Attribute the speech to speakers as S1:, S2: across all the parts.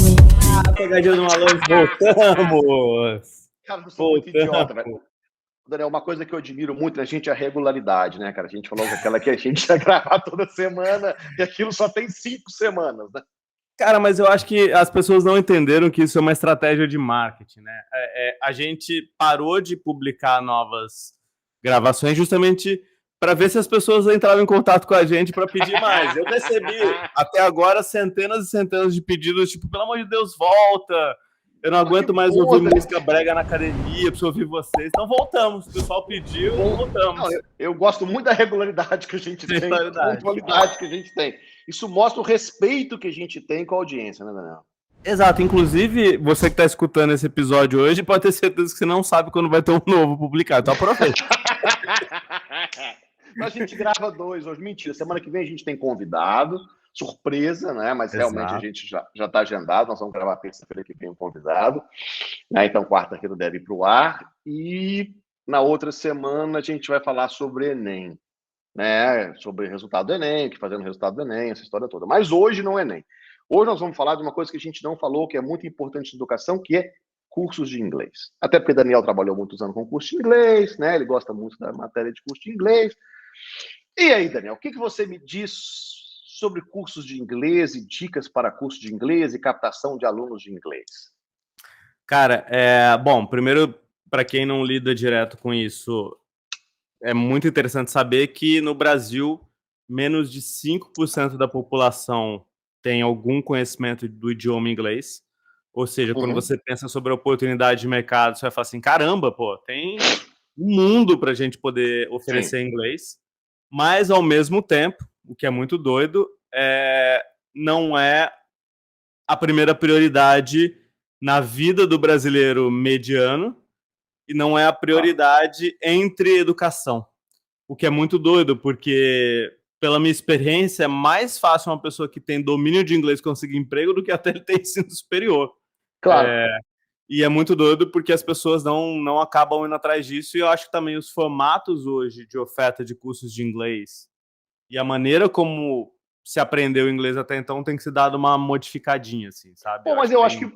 S1: me.
S2: Pegadinha do malandro, voltamos!
S3: Cara, eu sou muito idiota, velho. Daniel, uma coisa que eu admiro muito na gente é a regularidade, né, cara? A gente falou aquela que a gente ia gravar toda semana e aquilo só tem 5 semanas, né?
S2: Cara, mas eu acho que as pessoas não entenderam que isso é uma estratégia de marketing, né? A gente parou de publicar novas gravações justamente para ver se as pessoas entravam em contato com a gente para pedir mais. Eu recebi até agora centenas e centenas de pedidos, tipo, pelo amor de Deus, volta! Eu não aguento mais ouvir música brega na academia, preciso ouvir vocês. Então voltamos, o pessoal pediu, voltamos.
S3: Não, eu gosto muito da regularidade que a gente tem, da pontualidade que a gente tem. Isso mostra o respeito que a gente tem com a audiência, né, Daniel?
S2: Exato, inclusive você que está escutando esse episódio hoje pode ter certeza que você não sabe quando vai ter um novo publicado, então aproveita.
S3: A gente grava 2 hoje, mentira, semana que vem a gente tem convidado, surpresa, né? Mas realmente a gente já está agendado, nós vamos gravar terça-feira que vem um convidado, né? Então quarta-feira deve ir para o ar, e na outra semana a gente vai falar sobre Enem, né? Sobre o resultado do Enem, que fazendo o resultado do Enem, essa história toda. Mas hoje não é Enem. Hoje nós vamos falar de uma coisa que a gente não falou, que é muito importante na educação, que é cursos de inglês. Até porque Daniel trabalhou muitos anos com curso de inglês, né? Ele gosta muito da matéria de curso de inglês. E aí, Daniel, o que você me diz sobre cursos de inglês e dicas para cursos de inglês e captação de alunos de inglês?
S2: Cara, bom, primeiro, para quem não lida direto com isso, é muito interessante saber que no Brasil, menos de 5% da população tem algum conhecimento do idioma inglês. Ou seja, quando você pensa sobre a oportunidade de mercado, você vai falar assim, caramba, pô, tem um mundo para a gente poder oferecer inglês. Mas, ao mesmo tempo, o que é muito doido, não é a primeira prioridade na vida do brasileiro mediano e não é a prioridade entre educação. O que é muito doido, porque, pela minha experiência, é mais fácil uma pessoa que tem domínio de inglês conseguir emprego do que até ele ter ensino superior.
S3: Claro.
S2: E é muito doido porque as pessoas não acabam indo atrás disso, e eu acho que também os formatos hoje de oferta de cursos de inglês e a maneira como se aprendeu inglês até então tem que ser dado uma modificadinha, assim, sabe?
S3: Bom, mas eu acho que,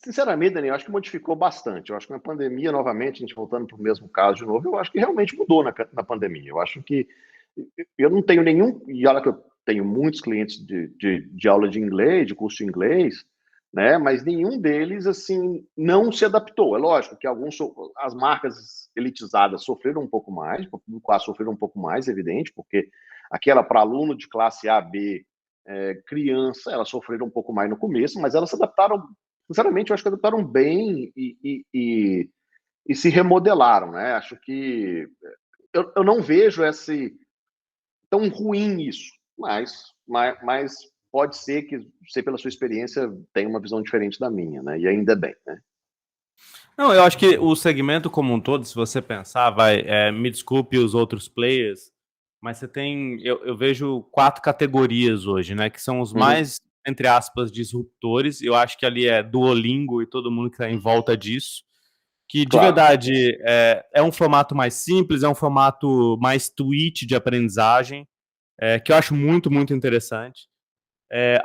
S3: sinceramente, Daniel, eu acho que modificou bastante. Eu acho que na pandemia, novamente, a gente voltando para o mesmo caso de novo, eu acho que realmente mudou na pandemia. Eu acho que eu não tenho nenhum, e olha que eu tenho muitos clientes de aula de inglês, de curso de inglês, né? Mas nenhum deles, assim, não se adaptou. É lógico que as marcas elitizadas sofreram um pouco mais, o público sofreram um pouco mais, evidente, porque aquela para aluno de classe A, B, criança, elas sofreram um pouco mais no começo, mas elas se adaptaram, sinceramente, eu acho que adaptaram bem e se remodelaram, né? Acho que eu não vejo tão ruim isso, mas pode ser que você, pela sua experiência, tenha uma visão diferente da minha, né? E ainda bem, né?
S2: Não, eu acho que o segmento como um todo, se você pensar, me desculpe os outros players, mas você tem, eu vejo 4 categorias hoje, né? Que são os mais, entre aspas, disruptores. Eu acho que ali é Duolingo e todo mundo que está em volta disso. Que, de verdade, é um formato mais simples, é um formato mais tweet de aprendizagem, que eu acho muito, muito interessante.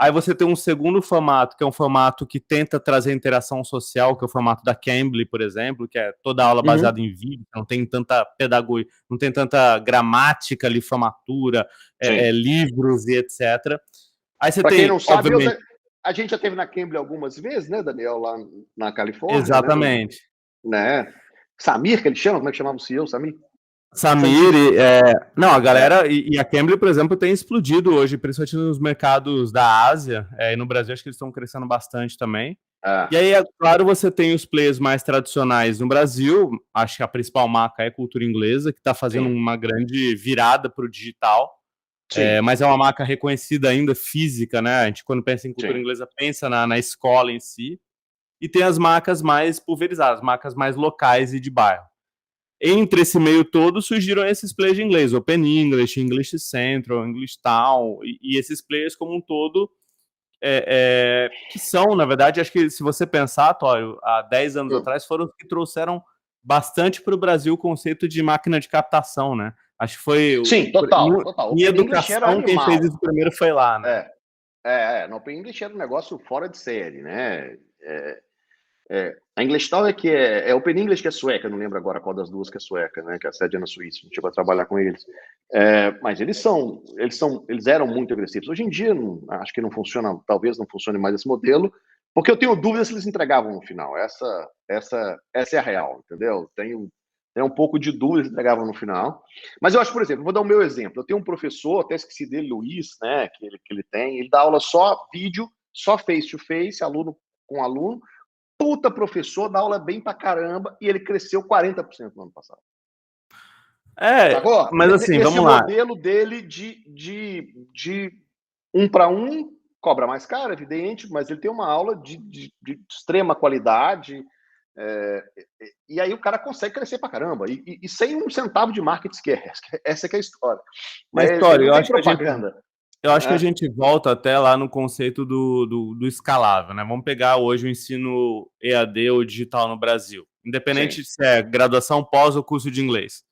S2: Aí você tem um segundo formato, que é um formato que tenta trazer interação social, que é o formato da Cambly, por exemplo, que é toda aula baseada em vídeo, não tem tanta pedagogia, não tem tanta gramática ali, formatura, livros e etc. Aí você
S3: pra
S2: tem,
S3: quem não sabe,
S2: obviamente...
S3: a gente já teve na Cambly algumas vezes, né, Daniel, lá na Califórnia.
S2: Exatamente.
S3: Né? Samir, que ele chama? Como é que chamava o CEO, Samir?
S2: Samir, não, a galera, e a Cambly, por exemplo, tem explodido hoje, principalmente nos mercados da Ásia, e no Brasil acho que eles estão crescendo bastante também. E aí, é claro, você tem os players mais tradicionais no Brasil, acho que a principal marca é Cultura Inglesa, que está fazendo uma grande virada para o digital, mas é uma marca reconhecida ainda física, né? A gente, quando pensa em cultura inglesa, pensa na escola em si, e tem as marcas mais pulverizadas, marcas mais locais e de bairro. Entre esse meio todo surgiram esses players de inglês, Open English, English Central, English Town, e esses players como um todo, que são, na verdade, acho que se você pensar, Tório, há 10 anos atrás, foram os que trouxeram bastante para o Brasil o conceito de máquina de captação, né? Acho que foi...
S3: Sim, total.
S2: Em educação, quem fez isso primeiro foi lá, né?
S3: No Open English era um negócio fora de série, né? A English Tower é Open English que é sueca, não lembro agora qual das duas que é sueca, né? Que a sede é na Suíça, a gente chegou a trabalhar com eles. Mas eles eram muito agressivos. Hoje em dia, acho que não funciona, talvez não funcione mais esse modelo, porque eu tenho dúvidas se eles entregavam no final. Essa é a real, entendeu? Tenho um pouco de dúvida se entregavam no final. Mas eu acho, por exemplo, vou dar o meu exemplo. Eu tenho um professor, até esqueci dele, Luiz, né? Que ele tem. Ele dá aula só vídeo, só face-to-face, aluno com aluno. Puta professor, dá aula bem pra caramba, e ele cresceu 40% no ano passado. Sacou?
S2: Mas assim,
S3: Esse
S2: vamos lá.
S3: modelo dele de 1 para 1 cobra mais caro, evidente, mas ele tem uma aula de extrema qualidade, e aí o cara consegue crescer pra caramba, e sem um centavo de marketing sequer. Essa que é a história. Mas
S2: história,
S3: não tem propaganda.
S2: Eu acho que a gente volta até lá no conceito do escalável, né? Vamos pegar hoje o ensino EAD ou digital no Brasil, independente se é graduação, pós ou curso de inglês.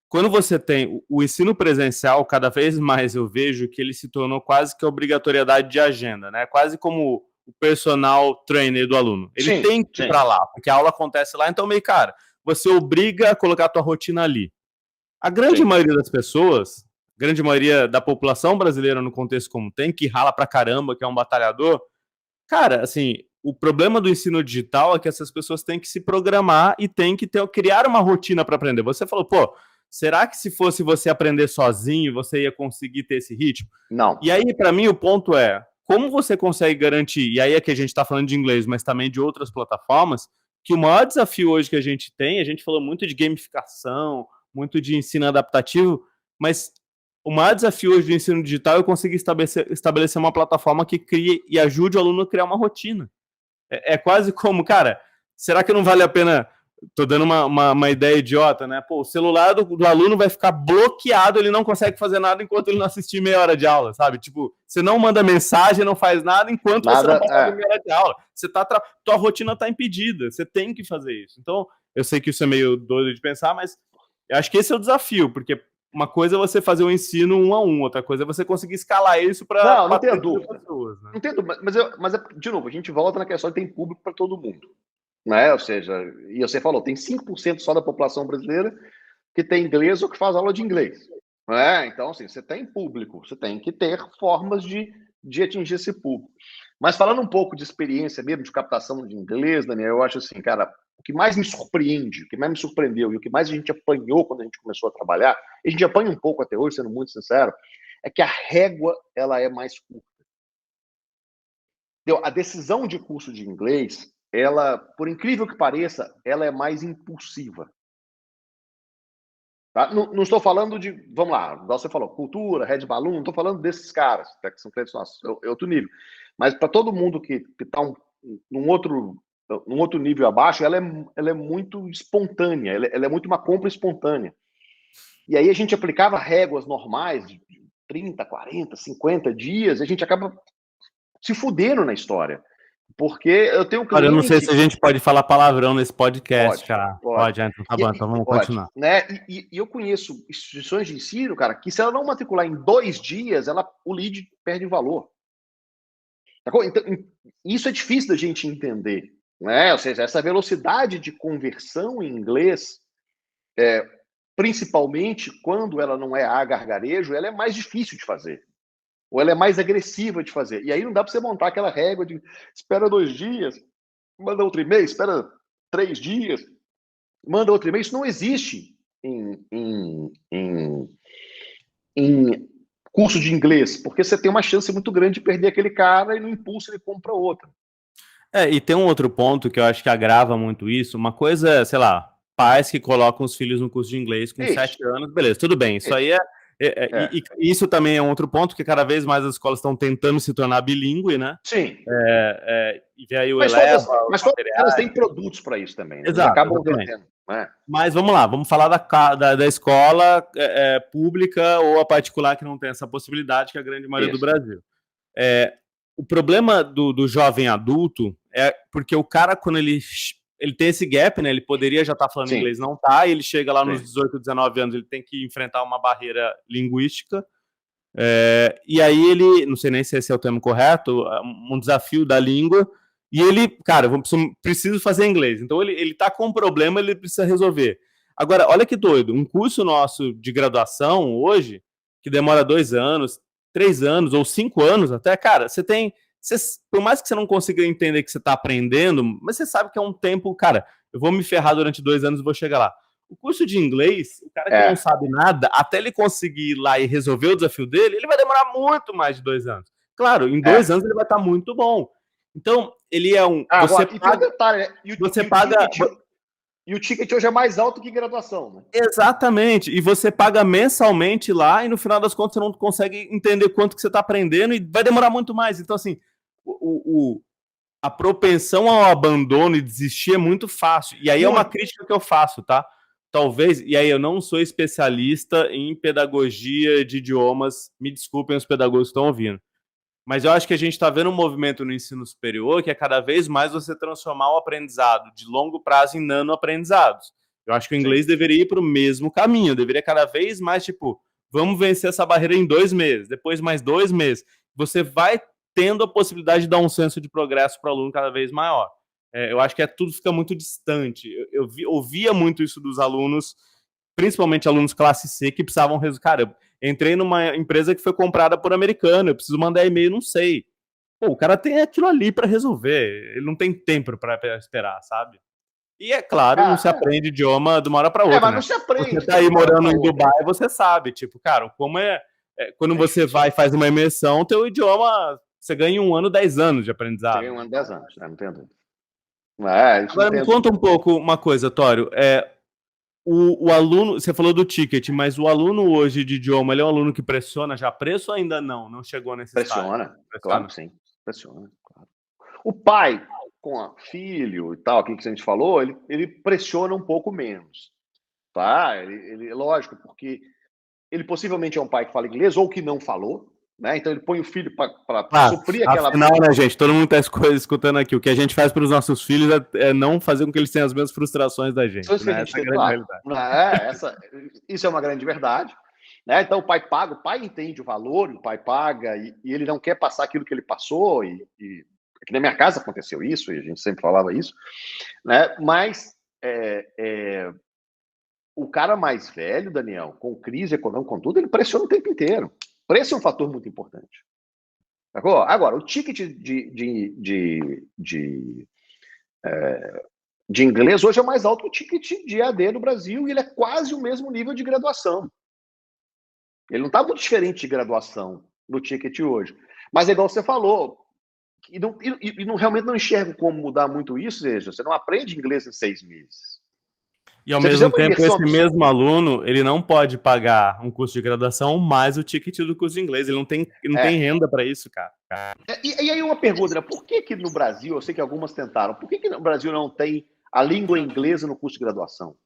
S2: Quando você tem o ensino presencial, cada vez mais eu vejo que ele se tornou quase que obrigatoriedade de agenda, né? Quase como o personal trainer do aluno. Ele tem que ir para lá, porque a aula acontece lá, então meio, cara, você obriga a colocar a tua rotina ali. A grande maioria das pessoas, grande maioria da população brasileira no contexto como tem, que rala pra caramba, que é um batalhador, cara, assim, o problema do ensino digital é que essas pessoas têm que se programar e têm que criar uma rotina para aprender. Você falou, pô, será que se fosse você aprender sozinho, você ia conseguir ter esse ritmo?
S3: Não.
S2: E aí, para mim, o ponto é, como você consegue garantir, e aí é que a gente está falando de inglês, mas também de outras plataformas, que o maior desafio hoje que a gente tem, a gente falou muito de gamificação, muito de ensino adaptativo, mas o maior desafio hoje do ensino digital é conseguir estabelecer uma plataforma que crie e ajude o aluno a criar uma rotina. É quase como, cara, será que não vale a pena... Tô dando uma ideia idiota, né? Pô, o celular do aluno vai ficar bloqueado, ele não consegue fazer nada enquanto ele não assistir meia hora de aula, sabe? Tipo, você não manda mensagem, não faz nada enquanto você não passa meia hora de aula. Tua rotina tá impedida, você tem que fazer isso. Então, eu sei que isso é meio doido de pensar, mas eu acho que esse é o desafio, porque uma coisa é você fazer o ensino 1 a 1, outra coisa é você conseguir escalar isso para
S3: não tenho dúvida. Pessoas, né? Não tenho dúvida, mas de novo, a gente volta na questão de tem público para todo mundo. Né? Ou seja, e você falou, tem 5% só da população brasileira que tem inglês ou que faz aula de inglês. Né? Então, assim, você tem público, você tem que ter formas de atingir esse público. Mas falando um pouco de experiência mesmo, de captação de inglês, Daniel, eu acho assim, cara, o que mais me surpreende, o que mais me surpreendeu e o que mais a gente apanhou quando a gente começou a trabalhar, e a gente apanha um pouco até hoje, sendo muito sincero, é que a régua, ela é mais curta. A decisão de curso de inglês, ela, por incrível que pareça, ela é mais impulsiva. Tá? Não estou falando de, vamos lá, igual você falou, cultura, Red Balloon, não estou falando desses caras, tá, que são clientes nossos, é outro nível. Mas para todo mundo que está num outro nível abaixo, ela é muito espontânea, ela é muito uma compra espontânea. E aí a gente aplicava réguas normais de 30, 40, 50 dias, e a gente acaba se fudendo na história. Porque eu tenho um cliente...
S2: Olha, eu não sei se a gente pode falar palavrão nesse podcast, cara.
S3: Pode,
S2: então tá bom, então vamos continuar.
S3: Né? E eu conheço instituições de ensino, cara, que se ela não matricular em 2 dias, o lead perde valor. Então, isso é difícil da gente entender. Né? Ou seja, essa velocidade de conversão em inglês, principalmente quando ela não é a gargarejo, ela é mais difícil de fazer. Ou ela é mais agressiva de fazer. E aí não dá para você montar aquela régua de espera 2 dias, manda outro e-mail, espera 3 dias, manda outro e-mail. Isso não existe em curso de inglês, porque você tem uma chance muito grande de perder aquele cara e no impulso ele compra outro.
S2: E tem um outro ponto que eu acho que agrava muito isso. Uma coisa é, sei lá, pais que colocam os filhos no curso de inglês com 7 anos, beleza, tudo bem. Isso aí e isso também é um outro ponto, que cada vez mais as escolas estão tentando se tornar bilíngue, né?
S3: Sim.
S2: E aí
S3: mas todas elas têm produtos para isso também. Né?
S2: Exato, acabam vendendo. Mas vamos lá, vamos falar da escola pública ou a particular que não tem essa possibilidade, que é a grande maioria do Brasil. O problema do jovem adulto é porque o cara, quando ele tem esse gap, né? Ele poderia já estar falando inglês, não tá, e ele chega lá nos 18, 19 anos, ele tem que enfrentar uma barreira linguística. E aí ele, não sei nem se esse é o termo correto, um desafio da língua, e ele, cara, preciso fazer inglês. Então ele tá com um problema, ele precisa resolver. Agora, olha que doido, um curso nosso de graduação hoje, que demora 2 anos, 3 anos ou 5 anos até, cara, por mais que você não consiga entender que você tá aprendendo, mas você sabe que é um tempo, cara, eu vou me ferrar durante 2 anos e vou chegar lá. O curso de inglês, o cara que não sabe nada, até ele conseguir ir lá e resolver o desafio dele, ele vai demorar muito mais de 2 anos. Claro, em 2 anos ele vai estar muito bom. Então, ele é um...
S3: Você paga... Tem um detalhe, né? Você paga... E o ticket hoje é mais alto que graduação, né?
S2: Exatamente. E você paga mensalmente lá e no final das contas você não consegue entender quanto que você está aprendendo e vai demorar muito mais. Então, assim, a propensão ao abandono e desistir é muito fácil. E aí é uma crítica que eu faço, tá? Talvez, e aí eu não sou especialista em pedagogia de idiomas, me desculpem os pedagogos que estão ouvindo, mas eu acho que a gente está vendo um movimento no ensino superior que é cada vez mais você transformar o aprendizado de longo prazo em nano-aprendizados. Eu acho que o inglês deveria ir para o mesmo caminho, deveria cada vez mais, tipo, vamos vencer essa barreira em 2 meses, depois mais 2 meses. Você vai tendo a possibilidade de dar um senso de progresso para o aluno cada vez maior. Eu acho que tudo fica muito distante. Eu ouvia muito isso dos alunos, principalmente alunos classe C, que precisavam resolver. Cara, eu entrei numa empresa que foi comprada por americano, eu preciso mandar e-mail, não sei. Pô, o cara tem aquilo ali para resolver, ele não tem tempo para esperar, sabe? E é claro, não se aprende idioma de uma hora para outra.
S3: Mas não se aprende.
S2: Você tá aí morando em Dubai, você sabe, tipo, cara, como quando você vai e faz uma imersão, teu idioma, você ganha em 1 ano, 10 anos de aprendizado. Você ganha
S3: 1 ano, 10 anos, não tem dúvida.
S2: Agora me conta um pouco uma coisa, Tório. O aluno, você falou do ticket, mas o aluno hoje de idioma, ele é um aluno que pressiona já preço ou ainda não? Não chegou nesse
S3: estágio? Claro que sim. Pressiona, claro. O pai, com o filho e tal, aquilo que a gente falou, ele pressiona um pouco menos. Tá? Ele lógico, porque ele possivelmente é um pai que fala inglês ou que não falou, né? Então ele põe o filho para suprir aquela...
S2: Afinal, né, gente? Todo mundo está escutando aqui. O que a gente faz para os nossos filhos é não fazer com que eles tenham as mesmas frustrações da gente.
S3: Né? Essa é a grande realidade. Isso é uma grande verdade. Né? Então o pai paga, o pai entende o valor, o pai paga e ele não quer passar aquilo que ele passou. Aqui na minha casa aconteceu isso, e a gente sempre falava isso. Né? Mas o cara mais velho, Daniel, com crise econômica, com tudo, ele pressiona o tempo inteiro. Preço é um fator muito importante. Agora, o ticket de inglês hoje é mais alto que o ticket de EAD no Brasil e ele é quase o mesmo nível de graduação. Ele não está muito diferente de graduação no ticket hoje. Mas é igual você falou, realmente não enxergo como mudar muito isso, seja, você não aprende inglês em 6 meses.
S2: E ao mesmo tempo, esse mesmo aluno, ele não pode pagar um curso de graduação mais o ticket do curso de inglês. Ele não tem renda para isso, cara.
S3: E aí uma pergunta, né? Por que no Brasil, eu sei que algumas tentaram, por que no Brasil não tem a língua inglesa no curso de graduação?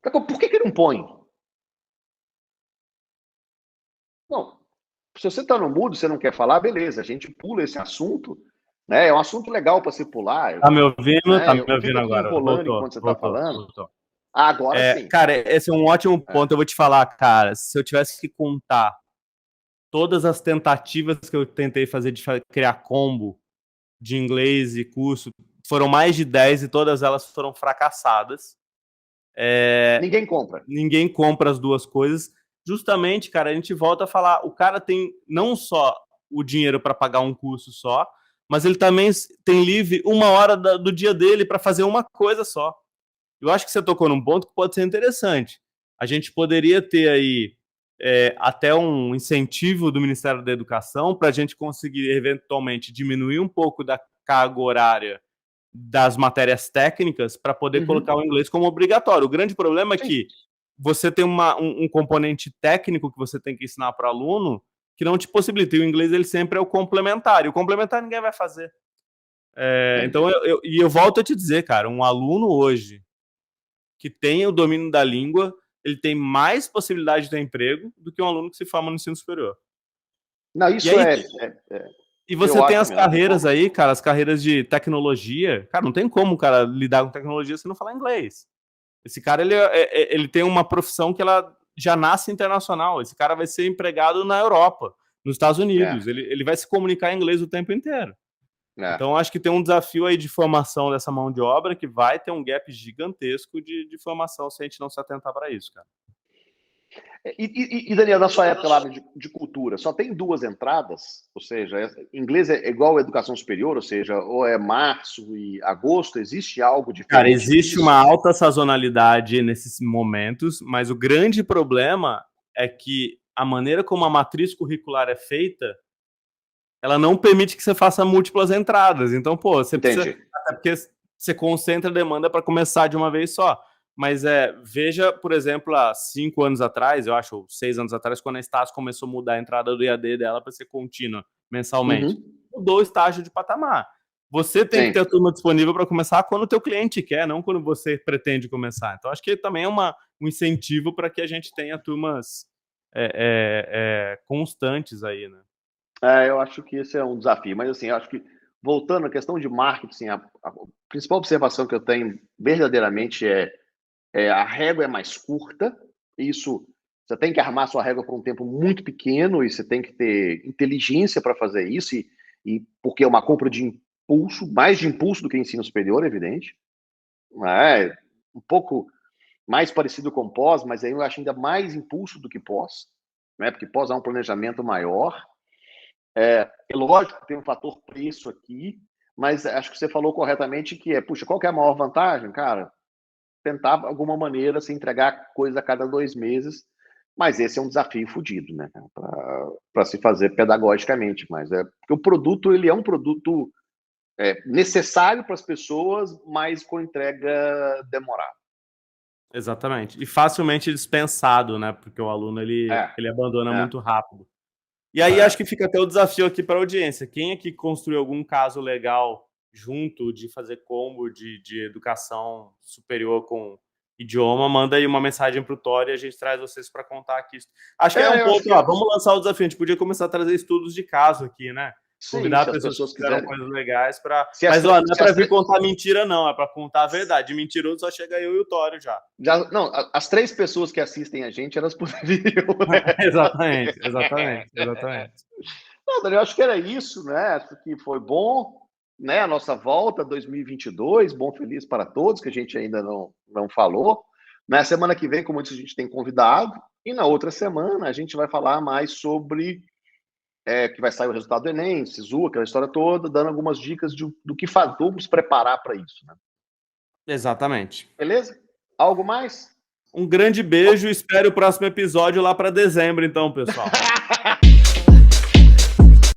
S3: Por que não põe? Não, se você está no mudo, você não quer falar, beleza, a gente pula esse assunto. Né? É um assunto legal para se pular.
S2: Tá me ouvindo? Né? Tá me ouvindo agora.
S3: Voltou, enquanto você está falando. Voltou. Agora sim.
S2: Cara, esse é um ótimo ponto. Eu vou te falar, cara, se eu tivesse que contar todas as tentativas que eu tentei fazer de criar combo de inglês e curso, foram mais de 10 e todas elas foram fracassadas.
S3: Ninguém compra.
S2: Ninguém compra as duas coisas. Justamente, cara, a gente volta a falar, o cara tem não só o dinheiro para pagar um curso só, mas ele também tem livre 1 hora do dia dele para fazer uma coisa só. Eu acho que você tocou num ponto que pode ser interessante. A gente poderia ter aí até um incentivo do Ministério da Educação para a gente conseguir, eventualmente, diminuir um pouco da carga horária das matérias técnicas para poder colocar o inglês como obrigatório. O grande problema é que você tem um componente técnico que você tem que ensinar para o aluno que não te possibilita. E o inglês ele sempre é o complementar. E o complementar ninguém vai fazer. Então, eu volto a te dizer, cara, um aluno hoje que tem o domínio da língua, ele tem mais possibilidade de ter emprego do que um aluno que se forma no ensino superior.
S3: Não, isso
S2: E você tem as carreiras aí, cara, as carreiras de tecnologia. Cara, não tem como o cara lidar com tecnologia se não falar inglês. Esse cara, ele tem uma profissão que ela já nasce internacional. Esse cara vai ser empregado na Europa, nos Estados Unidos. Ele vai se comunicar em inglês o tempo inteiro. Então, acho que tem um desafio aí de formação dessa mão de obra que vai ter um gap gigantesco de formação se a gente não se atentar para isso, cara.
S3: E Daniel, na sua época lá de cultura, só tem 2 entradas? Ou seja, inglês é igual à educação superior, ou seja, ou é março e agosto? Existe algo diferente?
S2: Cara, existe uma alta sazonalidade nesses momentos, mas o grande problema é que a maneira como a matriz curricular é feita, ela não permite que você faça múltiplas entradas. Então, pô, você precisa... Até porque você concentra a demanda para começar de uma vez só. Mas veja, por exemplo, há 5 anos atrás, eu acho, 6 anos atrás, quando a Estácio começou a mudar a entrada do EAD dela para ser contínua, mensalmente. Mudou o estágio de patamar. Você tem que ter a turma disponível para começar quando o teu cliente quer, não quando você pretende começar. Então, acho que também é um incentivo para que a gente tenha turmas constantes aí, né?
S3: Eu acho que esse é um desafio. Mas, assim, eu acho que, voltando à questão de marketing, a principal observação que eu tenho verdadeiramente a régua é mais curta. Isso, você tem que armar sua régua por um tempo muito pequeno e você tem que ter inteligência para fazer isso, e porque é uma compra de impulso, mais de impulso do que ensino superior, é evidente. É um pouco mais parecido com pós, mas aí eu acho ainda mais impulso do que pós, né? Porque pós há um planejamento maior. É lógico que tem um fator preço aqui, mas acho que você falou corretamente que puxa, qual que é a maior vantagem, cara? Tentar, de alguma maneira, se entregar coisa a cada 2 meses, mas esse é um desafio fodido, né, para se fazer pedagogicamente, mas porque o produto, ele é um produto necessário para as pessoas, mas com entrega demorada.
S2: Exatamente. E facilmente dispensado, né, porque o aluno, ele abandona muito rápido. E aí, acho que fica até o desafio aqui para a audiência. Quem aqui construiu algum caso legal junto de fazer combo de educação superior com idioma, manda aí uma mensagem pro Tori e a gente traz vocês para contar aqui. Acho que é um ponto, vamos lançar o desafio. A gente podia começar a trazer estudos de caso aqui, né? Convidar pessoas que fizeram coisas legais para... Mas, não é para vir contar mentira, não. É para contar a verdade. Mentiroso só chega eu e o Tório já.
S3: Não, as 3 pessoas que assistem a gente, elas poderiam... Né?
S2: Exatamente.
S3: Não, Daniel, acho que era isso, né? Acho que foi bom, né? A nossa volta 2022, bom, feliz para todos, que a gente ainda não falou. Na semana que vem, como eu disse, a gente tem convidado. E na outra semana, a gente vai falar mais sobre... que vai sair o resultado do Enem, SISU, aquela história toda, dando algumas dicas do que vamos preparar para isso, né?
S2: Exatamente.
S3: Beleza? Algo mais?
S2: Um grande beijo, espero o próximo episódio lá para dezembro, então, pessoal.